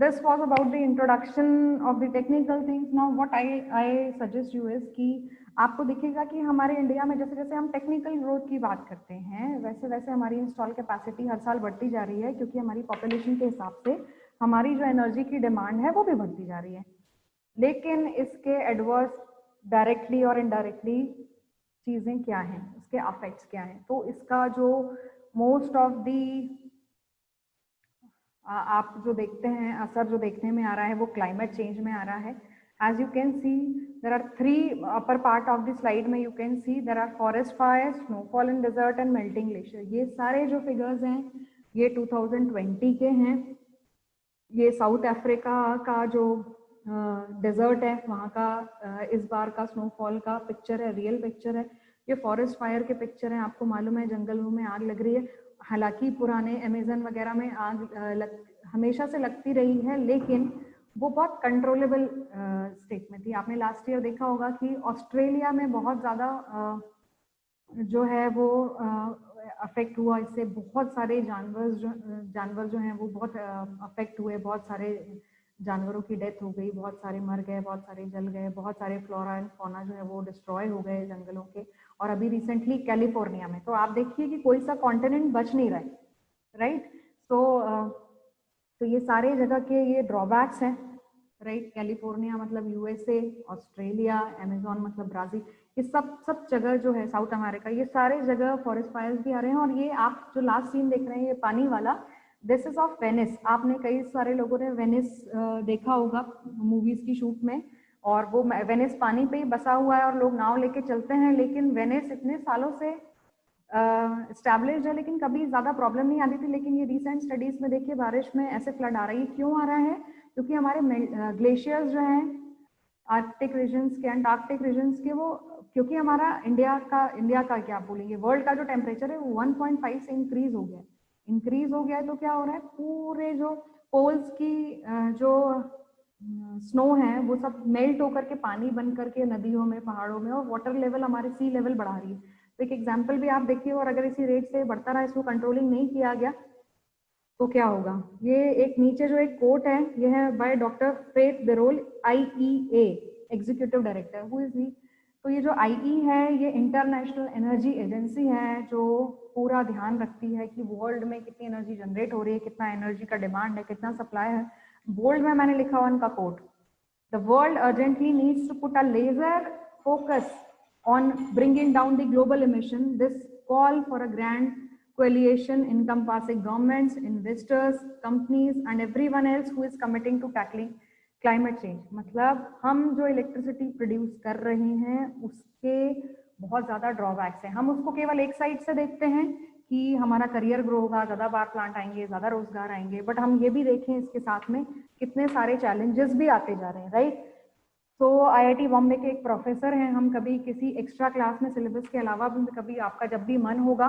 this was about the introduction of the technical things. Now what I suggest you is कि आपको दिखेगा कि हमारे इंडिया में जैसे जैसे हम टेक्निकल ग्रोथ की बात करते हैं वैसे वैसे हमारी इंस्टॉल कैपेसिटी हर साल बढ़ती जा रही है, क्योंकि हमारी पॉपुलेशन के हिसाब से हमारी जो एनर्जी की डिमांड है वो भी बढ़ती जा रही है। लेकिन इसके एडवर्स डायरेक्टली और इनडायरेक्टली चीज़ें क्या हैं, इसके अफेक्ट्स क्या हैं? तो इसका जो मोस्ट ऑफ दी आप जो देखते हैं असर जो देखने में आ रहा है वो क्लाइमेट चेंज में आ रहा है। As you can see there are 3 upper part of the slide में you can see there are forest fire, snowfall in desert and melting glacier. ये सारे जो फिगर्स हैं ये 2020 के हैं। ये साउथ अफ्रीका का जो डेजर्ट है वहाँ का इस बार का स्नोफॉल का पिक्चर है, रियल पिक्चर है। ये फॉरेस्ट फायर के पिक्चर हैं। आपको मालूम है जंगलों में आग लग रही है। हालांकि पुराने अमेजन वगैरह में आग हमेशा से लगती रही है, लेकिन वो बहुत कंट्रोलेबल स्टेट में थी। आपने लास्ट ईयर देखा होगा कि ऑस्ट्रेलिया में बहुत ज़्यादा जो है वो अफेक्ट हुआ। इससे बहुत सारे जानवर जो हैं वो बहुत अफेक्ट हुए। बहुत सारे जानवरों की डेथ हो गई, बहुत सारे मर गए, बहुत सारे जल गए, बहुत सारे फ्लोरा एंड फौना जो है वो डिस्ट्रॉय हो गए जंगलों के। और अभी रिसेंटली कैलिफोर्निया में तो आप देखिए कि कोई सा कॉन्टिनेंट बच नहीं रहा है, राइट। तो ये सारे जगह के ये ड्रॉबैक्स हैं, राइट। कैलिफोर्निया मतलब यूएसए, ऑस्ट्रेलिया, अमेजोन मतलब ब्राजील, ये सब जगह जो है साउथ अमेरिका, ये सारे जगह फॉरेस्ट फायर्स भी आ रहे हैं। और ये आप जो लास्ट सीन देख रहे हैं ये पानी वाला, दिस इज ऑफ वेनिस। आपने कई सारे लोगों ने वेनिस देखा होगा मूवीज की शूट में, और वो वेनिस पानी पे ही बसा हुआ है और लोग नाव लेके चलते हैं। लेकिन वेनिस इतने सालों से एस्टैब्लिश्ड है, लेकिन कभी ज़्यादा प्रॉब्लम नहीं आती थी। लेकिन ये रिसेंट स्टडीज में देखिए बारिश में ऐसे फ्लड आ रही है। क्यों आ रहा है? क्योंकि हमारे ग्लेशियर्स जो हैं आर्कटिक रीजन्स के, अंटार्कटिक रीजन्स के, वो क्योंकि हमारा इंडिया का क्या बोलेंगे, वर्ल्ड का जो टेम्परेचर है वो 1.5 से इंक्रीज हो गया है। तो क्या हो रहा है, पूरे जो पोल्स की जो स्नो है वो सब मेल्ट होकर के पानी बन करके नदियों में, पहाड़ों में, और वाटर लेवल हमारे सी लेवल बढ़ा रही है। तो एक एग्जाम्पल भी आप देखिए, और अगर इसी रेट से बढ़ता रहा, इसको कंट्रोलिंग नहीं किया गया तो क्या होगा। ये एक नीचे जो एक कोट है, ये है by doctor Faith Birol, IEA executive director. Who is he? तो ये जो IE है ये इंटरनेशनल एनर्जी एजेंसी है जो पूरा ध्यान रखती है कि वर्ल्ड में कितनी एनर्जी जनरेट हो रही है, कितना एनर्जी का डिमांड है, कितना सप्लाई है। बोल्ड में मैंने लिखा हुआ उनका quote, the world urgently needs to put a laser focus on bringing down the global emission. This call for a grand coalition encompassing governments, investors, companies and everyone else who is committing to tackling climate change. मतलब हम जो electricity produce कर रहे हैं उसके बहुत ज़्यादा drawbacks हैं। हम उसको केवल एक साइड से देखते हैं कि हमारा करियर ग्रो होगा, ज़्यादा बार प्लांट आएंगे, ज़्यादा रोजगार आएंगे, बट हम ये भी देखें इसके साथ में कितने सारे चैलेंजेस भी आते जा रहे हैं, राइट। तो IIT बॉम्बे के एक प्रोफेसर हैं। हम कभी किसी एक्स्ट्रा क्लास में सिलेबस के अलावा भी कभी आपका जब भी मन होगा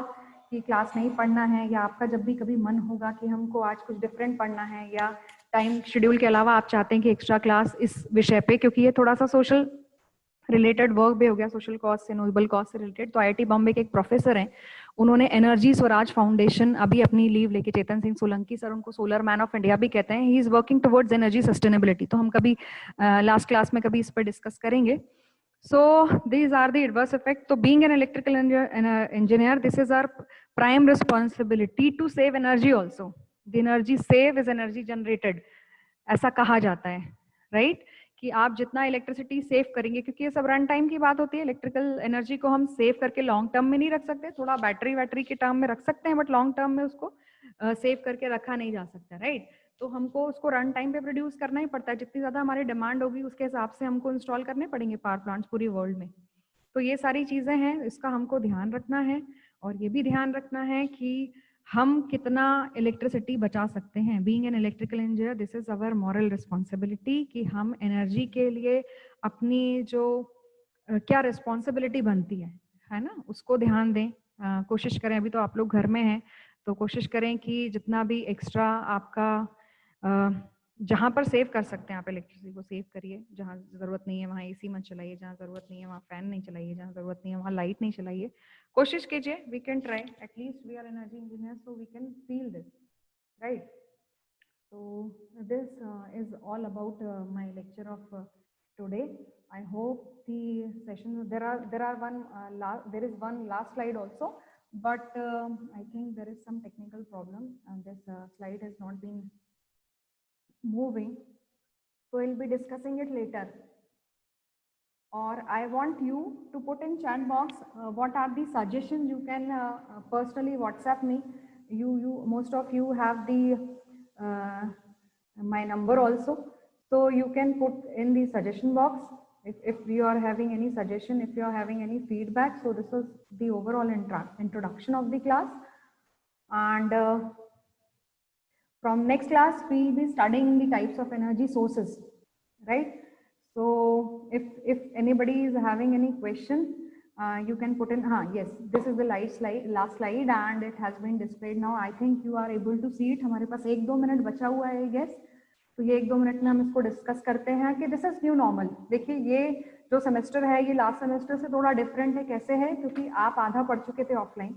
कि क्लास नहीं पढ़ना है, या आपका जब भी कभी मन होगा कि हमको आज कुछ डिफरेंट पढ़ना है, या टाइम शेड्यूल के अलावा आप चाहते हैं कि एक्स्ट्रा क्लास इस विषय पे, क्योंकि ये थोड़ा सा सोशल रिलेटेड वर्क भी हो गया, सोशल कॉज से, नोबल कॉज से रिलेटेड। तो IIT बॉम्बे के एक प्रोफेसर हैं, उन्होंने एनर्जी स्वराज फाउंडेशन अभी अपनी लीव लेके, चेतन सिंह सोलंकी सर उनको सोलर मैन ऑफ इंडिया भी कहते हैं, he is working towards energy sustainability. तो हम कभी लास्ट क्लास में कभी इस पर डिस्कस करेंगे। So these are the adverse effects. So being an electrical engineer, this is our prime responsibility to save energy also. The energy save is energy generated. ऐसा कहा जाता है, right? कि आप जितना इलेक्ट्रिसिटी सेव करेंगे, क्योंकि ये सब रन टाइम की बात होती है। इलेक्ट्रिकल एनर्जी को हम सेव करके लॉन्ग टर्म में नहीं रख सकते, थोड़ा बैटरी के टर्म में रख सकते हैं, बट लॉन्ग टर्म में उसको सेव करके रखा नहीं जा सकता, राइट। तो हमको उसको रन टाइम पे प्रोड्यूस करना ही पड़ता है। जितनी ज़्यादा हमारी डिमांड होगी उसके हिसाब से हमको इंस्टॉल करने पड़ेंगे पावर प्लांट्स पूरी वर्ल्ड में। तो ये सारी चीज़ें हैं, इसका हमको ध्यान रखना है। और ये भी ध्यान रखना है कि हम कितना इलेक्ट्रिसिटी बचा सकते हैं। Being an electrical engineer, this is our moral responsibility कि हम एनर्जी के लिए अपनी जो क्या रिस्पॉन्सिबिलिटी बनती है ना, उसको ध्यान दें। कोशिश करें, अभी तो आप लोग घर में हैं तो कोशिश करें कि जितना भी एक्स्ट्रा आपका जहाँ पर सेव कर सकते हैं आप इलेक्ट्रिसिटी को सेव करिए। जहाँ ज़रूरत नहीं है वहाँ AC मत चलाइए, जहाँ ज़रूरत नहीं है वहाँ फैन नहीं चलाइए, जहाँ ज़रूरत नहीं है वहाँ लाइट नहीं चलाइए। कोशिश कीजिए, we can try, at least we are energy engineer so we can feel this, right. तो this is all about my lecture of today. I hope the session, there is one last slide also, but I think there is some technical problem and this slide has not been moving. So we'll be discussing it later. Or I want you to put in chat box what are the suggestions. You can personally WhatsApp me. Most of you have the my number also, so you can put in the suggestion box if you are having any suggestion, if you are having any feedback. So this was the overall introduction of the class, and from next class we will be studying the types of energy sources, right? So if anybody is having any question, you can put in. Yes, this is the last slide and it has been displayed now. I think you are able to see it. हमारे पास 1-2 minute बचा हुआ है, I guess. तो ये 1-2 minute में हम इसको discuss करते हैं कि दिस इज न्यू नॉर्मल. देखिए ये जो सेमेस्टर है ये लास्ट सेमेस्टर से थोड़ा डिफरेंट है. कैसे है? क्योंकि आप आधा पढ़ चुके थे ऑफलाइन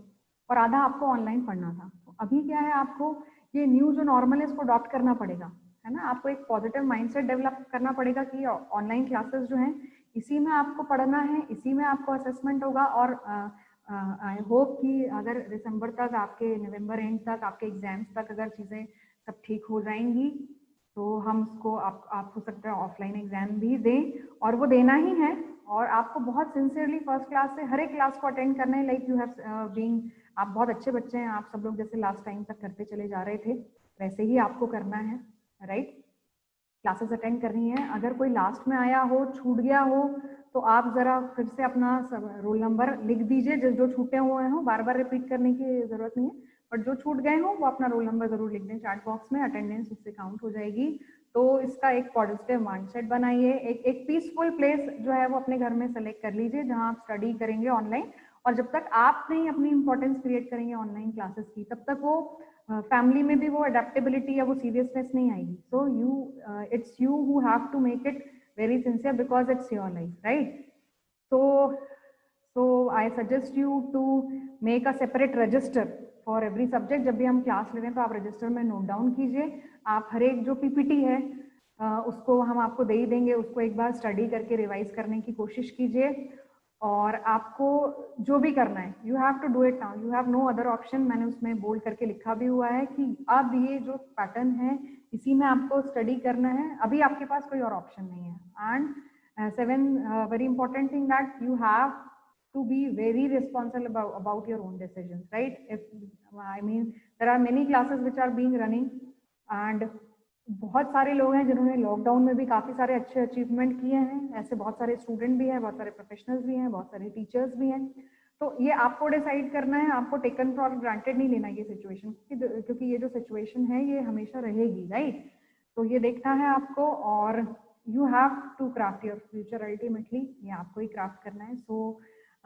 और आधा आपको ऑनलाइन पढ़ना था. तो अभी क्या है, आपको ये न्यू जो नॉर्मल है इसको अडॉप्ट करना पड़ेगा, है ना. आपको एक पॉजिटिव माइंडसेट डेवलप करना पड़ेगा कि ऑनलाइन क्लासेस जो हैं इसी में आपको पढ़ना है, इसी में आपको असेसमेंट होगा. और आई होप कि अगर दिसंबर तक, आपके नवंबर एंड तक, आपके एग्जाम्स तक अगर चीज़ें सब ठीक हो जाएंगी तो हम उसको आप हो सकता है ऑफलाइन एग्जाम भी दें, और वो देना ही है. और आपको बहुत सिंसियरली फर्स्ट क्लास से हर एक क्लास को अटेंड करना है. लाइक यू हैव बीइंग, आप बहुत अच्छे बच्चे हैं. आप सब लोग जैसे लास्ट टाइम तक करते चले जा रहे थे वैसे ही आपको करना है, राइट. क्लासेस अटेंड करनी है. अगर कोई लास्ट में आया हो, छूट गया हो, तो आप ज़रा फिर से अपना रोल नंबर लिख दीजिए. जो छूटे हुए हों बार बार रिपीट करने की ज़रूरत नहीं है, बट जो छूट गए हों वो अपना रोल नंबर ज़रूर लिख दें चैट बॉक्स में. अटेंडेंस उससे काउंट हो जाएगी. तो इसका एक पॉजिटिव माइंडसेट बनाइए. एक पीसफुल प्लेस जो है वो अपने घर में सेलेक्ट कर लीजिए जहाँ आप स्टडी करेंगे ऑनलाइन. और जब तक आप नहीं अपनी इंपॉर्टेंस क्रिएट करेंगे ऑनलाइन क्लासेस की, तब तक वो फैमिली में भी वो अडेप्टेबिलिटी या वो सीरियसनेस नहीं आएगी. So it's you who have to make it very sincere because it's your life, right. So I suggest you to make a separate register for every subject. जब भी हम क्लास ले रहे हैं तो आप रजिस्टर में नोट डाउन कीजिए. आप हर एक जो पीपीटी है उसको हम आपको दे ही देंगे, उसको एक बार स्टडी करके रिवाइज करने की कोशिश कीजिए. और आपको जो भी करना है you have to do it now, you have no other option. मैंने उसमें बोल्ड करके लिखा भी हुआ है कि अब ये जो पैटर्न है इसी में आपको स्टडी करना है. अभी आपके पास कोई और ऑप्शन नहीं है. And 7 very important thing that you have to be very responsible about your own decisions, right? I mean there are many classes which are being running and बहुत सारे लोग हैं जिन्होंने लॉकडाउन में भी काफ़ी सारे अच्छे अचीवमेंट किए हैं. ऐसे बहुत सारे स्टूडेंट भी हैं, बहुत सारे प्रोफेशनल्स भी हैं, बहुत सारे टीचर्स भी हैं. तो ये आपको डिसाइड करना है. आपको टेकन फॉर ग्रांटेड नहीं लेना ये सिचुएशन, क्योंकि ये जो सिचुएशन है ये हमेशा रहेगी, राइट. तो ये देखना है आपको और you have to craft your future. Ultimately ये आपको ही क्राफ्ट करना है. सो